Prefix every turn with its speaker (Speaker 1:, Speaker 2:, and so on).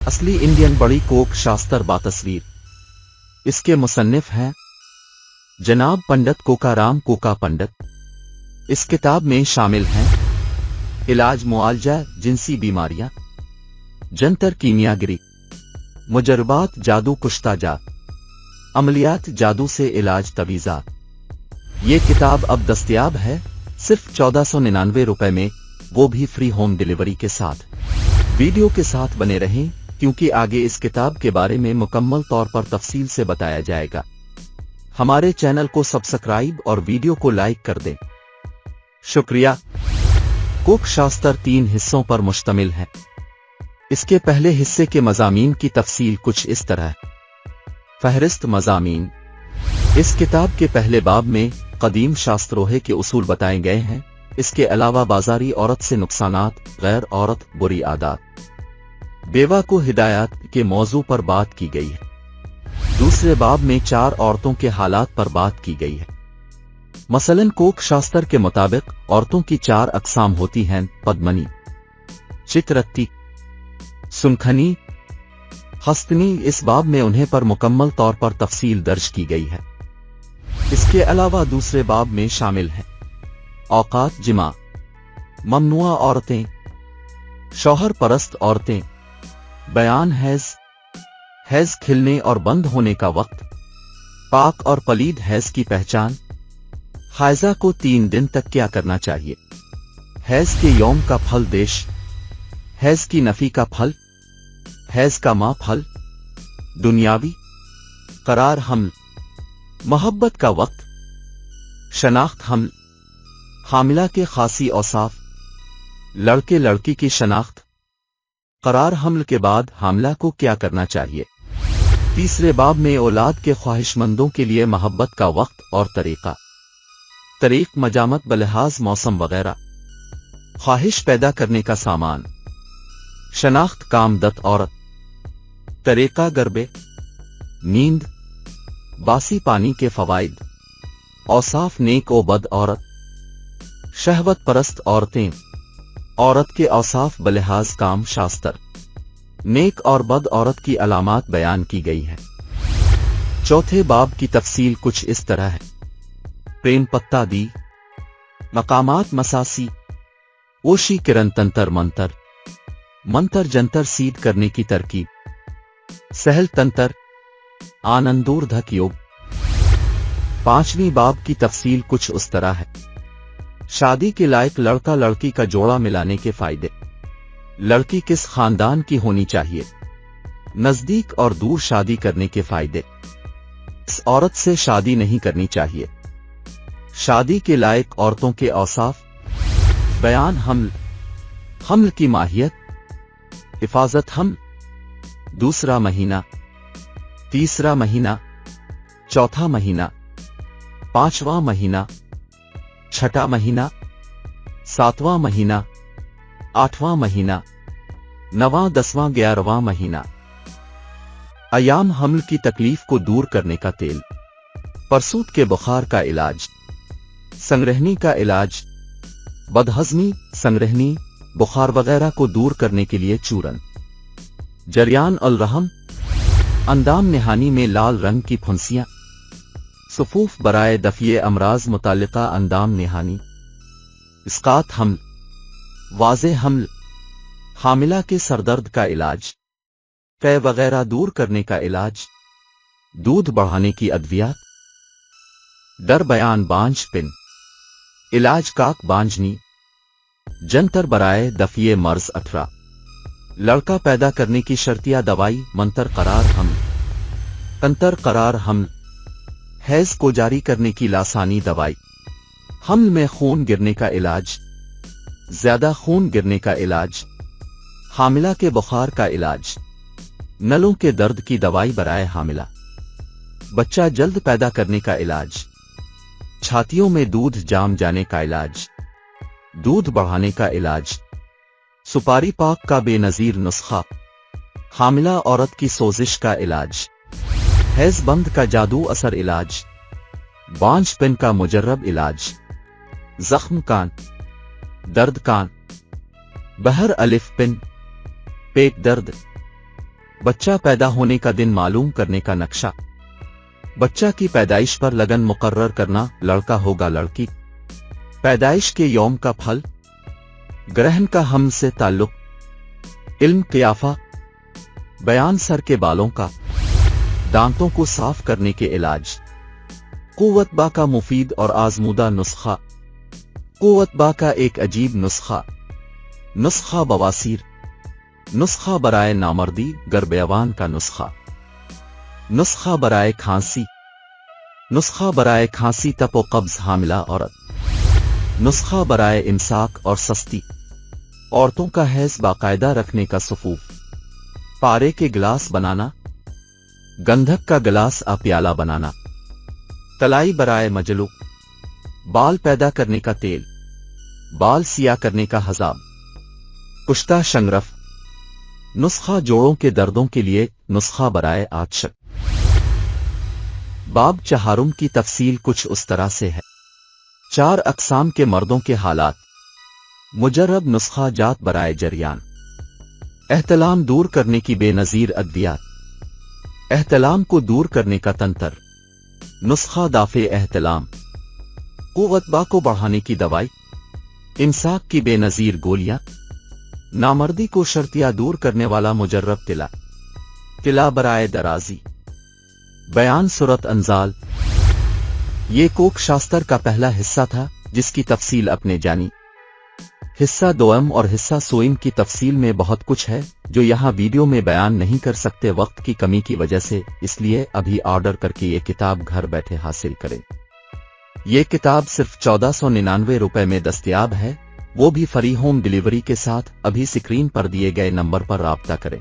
Speaker 1: असली इंडियन बड़ी कोक शास्त्र बातस्वीर। इसके मुसन्निफ हैं जनाब पंडित कोकाराम कोका पंडित। इस किताब में शामिल हैं इलाज मुआलजा जिनसी बीमारियां, जंतर कीमियागिरी, मुजरबात जादू कुश्ताजात, अमलियात जादू से इलाज तवीज़ात। ये किताब अब दस्तयाब है सिर्फ 1499 रुपए में, वो भी फ्री होम डिलीवरी के साथ। वीडियो के साथ बने रहें क्योंकि आगे इस किताब के बारे में मुकम्मल तौर पर तफसील से बताया जाएगा। हमारे चैनल को सब्सक्राइब और वीडियो को लाइक कर दें। शुक्रिया। कोक शास्त्र 3 हिस्सों पर मुश्तमिल है। इसके पहले हिस्से के मज़ामीन की तफसील कुछ इस तरह। फहरिस्त मज़ामीन। इस किताब के पहले बाब में कदीम शास्त्रोहे के उसूल बताए गए हैं। इसके अलावा बाजारी औरत से नुकसानात, गैर औरत बुरी आदत, बेवा को हिदायत के मौजू पर बात की गई है। दूसरे बाब में 4 औरतों के हालात पर बात की गई है। मसलन कोक शास्त्र के मुताबिक औरतों की 4 अक़साम होती हैं: पद्मनी, चित्रत्ती, सुनखनी, हस्तनी। इस बाब में उन्हें पर मुकम्मल तौर पर तफसील दर्ज की गई है। इसके अलावा दूसरे बाब में शामिल हैं औकात जिमा, ममनुआ औरतें, शौहर परस्त औरतें, बयान हैज खिलने और बंद होने का वक्त, पाक और पलीद हैज की पहचान, हायजा को 3 दिन तक क्या करना चाहिए, हैज के यौम का फल देश, हैज की नफी का फल, हैज का माँ फल, दुनियावी, करार हमल, मोहब्बत का वक्त, शनाख्त हमल, हामिला के खासी औसाफ, लड़के लड़की की शनाख्त, करार हमल के बाद हामिला को क्या करना चाहिए। तीसरे बाब में औलाद के ख्वाहिशमंदों के लिए मोहब्बत का वक्त और तरीक मजामत बलिहाज मौसम वगैरह, ख्वाहिश पैदा करने का सामान, शनाख्त कामदत औरत, तरीका गरबे, नींद, बासी पानी के फवाइद, औसाफ नेक व बद औरत, शहवत परस्त औरतें, औरत के औसाफ बलिहाज काम शास्त्र, नेक और बद औरत की अलामात बयान की गई है। चौथे बाब की तफसील कुछ इस तरह है। प्रेम पत्ता दी, मकामात मसासी, ओशी किरण तंतर मंतर, मंतर जंतर सीध करने की तरकीब, सहल तंतर, आनंदोर्धक योग। 5वीं बाब की तफसील कुछ उस तरह है। शादी के लायक लड़का लड़की का जोड़ा मिलाने के फायदे, लड़की किस खानदान की होनी चाहिए, नजदीक और दूर शादी करने के फायदे, इस औरत से शादी नहीं करनी चाहिए, शादी के लायक औरतों के औसाफ, बयान हमल की माहियत, हिफाजत हमल, दूसरा महीना, तीसरा महीना, चौथा महीना, 5वां महीना, छठा महीना, 7वां महीना, 8वां महीना, 9वां, 10वां, 11वां महीना। अयाम हमल की तकलीफ को दूर करने का तेल, परसूत के बुखार का इलाज, संग्रहणी का इलाज, बदहजमी, संग्रहणी, बुखार वगैरह को दूर करने के लिए चूरन, जरियान अल रहम, अंदाम निहानी में लाल रंग की फुंसियां, सुफूफ बराए दफिए अमराज मुतालिका अंदाम निहानी, इस्कात हमल, वाज़े हमल, हामिला के सरदर्द का इलाज, कै वगैरह दूर करने का इलाज, दूध बढ़ाने की अद्वियात, डर बयान बांझ पिन, इलाज काक बांझनी, जंतर बराए दफिए मर्ज 18, लड़का पैदा करने की शर्तिया दवाई, मंतर करार हमल, तंतर करार हमल, हैज को जारी करने की लासानी दवाई, हमल में खून गिरने का इलाज, ज्यादा खून गिरने का इलाज, हामिला के बुखार का इलाज, नलों के दर्द की दवाई बराए हामिला, बच्चा जल्द पैदा करने का इलाज, छातियों में दूध जाम जाने का इलाज, दूध बढ़ाने का इलाज, सुपारी पाक का बेनजीर नुस्खा, हामिला औरत की सोजिश का इलाज, हैज बंद का जादू असर इलाज, बांझ पिन का मुजर्रब इलाज, जख्म कान, दर्द कान, बहर अलिफ पिन, पेट दर्द, बच्चा पैदा होने का दिन मालूम करने का नक्शा। बच्चा की पैदाइश पर लगन मुकर्रर करना, लड़का होगा लड़की। पैदाइश के यौम का फल, ग्रहण का हम से ताल्लुक, इल्म क़ियाफ़ा, बयान सर के बालों का, दांतों को साफ करने के इलाज, कुव्वत बा का मुफीद और आजमूदा नुस्खा, कुव्वत बा का एक अजीब नुस्खा, नुस्खा बवासीर, नुस्खा बराए नामर्दी गर्बयावान का नुस्खा, नुस्खा बराए खांसी, नुस्खा बराए खांसी तप व कब्ज हामिला औरत, नुस्खा बराए इमसाक और सस्ती, औरतों का हैज बाकायदा रखने का सफूफ, पारे के गिलास बनाना, गंधक का गिलास प्याला बनाना, तलाई बराए मजलू, बाल पैदा करने का तेल, बाल सिया करने का हजाब, कुश्ता शंगरफ, नुस्खा जोड़ों के दर्दों के लिए, नुस्खा बराए आतशक। बाब चहारुम की तफसील कुछ उस तरह से है। 4 अक़साम के मर्दों के हालात, मुजर्रब नुस्खा जात बराए जरियान, एहतलाम दूर करने की बेनज़ीर अद्वियात, एहतलाम को दूर करने का तंत्र, नुस्खा दाफे एहतलाम, कुव्वत को बढ़ाने की दवाई, इमसाक की बेनज़ीर गोलियां, नामर्दी को शर्तिया दूर करने वाला मुजर्रब तिला, तिला बराए दराजी, बयान सूरत अंजाल। ये कोक शास्त्र का पहला हिस्सा था जिसकी तफसील अपने जानी। हिस्सा दोयम और हिस्सा सोइम की तफसील में बहुत कुछ है जो यहाँ वीडियो में बयान नहीं कर सकते वक्त की कमी की वजह से, इसलिए अभी ऑर्डर करके ये किताब घर बैठे हासिल करें। ये किताब सिर्फ 1499 रुपए में दस्तयाब है, वो भी फ्री होम डिलीवरी के साथ। अभी स्क्रीन पर दिए गए नंबर पर राब्ता करें।